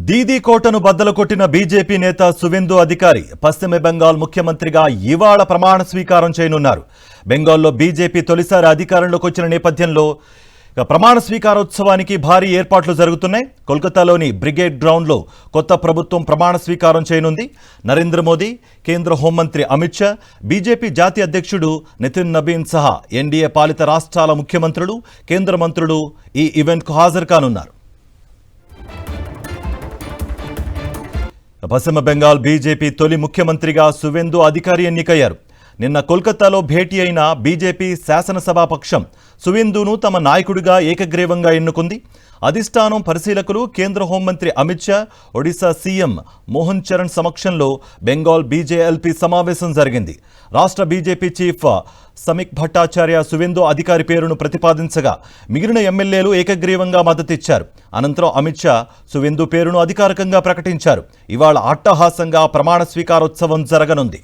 దీదీ కోటను బద్దలు కొట్టిన బీజేపీ నేత సువేందు అధికారి పశ్చిమ బెంగాల్ ముఖ్యమంత్రిగా ఇవాళ ప్రమాణ స్వీకారం చేయనున్నారు. బెంగాల్లో బీజేపీ తొలిసారి అధికారంలోకి వచ్చిన నేపథ్యంలో ప్రమాణ స్వీకారోత్సవానికి భారీ ఏర్పాట్లు జరుగుతున్నాయి. కోల్కతాలోని బ్రిగేడ్ గ్రౌండ్లో కొత్త ప్రభుత్వం ప్రమాణ స్వీకారం చేయనుంది. నరేంద్ర మోదీ, కేంద్ర హోంమంత్రి అమిత్ షా, బీజేపీ జాతీయ అధ్యక్షుడు నితిన్ నబీన్ సహా ఎన్డీఏ పాలిత రాష్ట్రాల ముఖ్యమంత్రులు, కేంద్ర మంత్రులు ఈ ఈవెంట్కు హాజరు కానున్నారు. పశ్చిమ బెంగాల్ బీజేపీ తొలి ముఖ్యమంత్రిగా సువేందు అధికారి ఎన్నికయ్యారు. నిన్న కోల్కతాలో భేటీ అయిన బీజేపీ శాసనసభాపక్షం సువేందును తమ నాయకుడిగా ఏకగ్రీవంగా ఎన్నుకుంది. అధిష్టానం, పరిశీలకులు, కేంద్ర హోంమంత్రి అమిత్ షా, ఒడిశా సీఎం మోహన్ చరణ్ సమక్షంలో బెంగాల్ బీజేఎల్పీ సమావేశం జరిగింది. రాష్ట్ర బీజేపీ చీఫ్ సమీక్ భట్టాచార్య సువేందు అధికారి పేరును ప్రతిపాదించగా మిగిలిన ఎమ్మెల్యేలు ఏకగ్రీవంగా మద్దతిచ్చారు. అనంతరం అమిత్ షా సువేందు పేరును అధికారికంగా ప్రకటించారు. ఇవాళ అట్టహాసంగా ప్రమాణ స్వీకారోత్సవం జరగనుంది.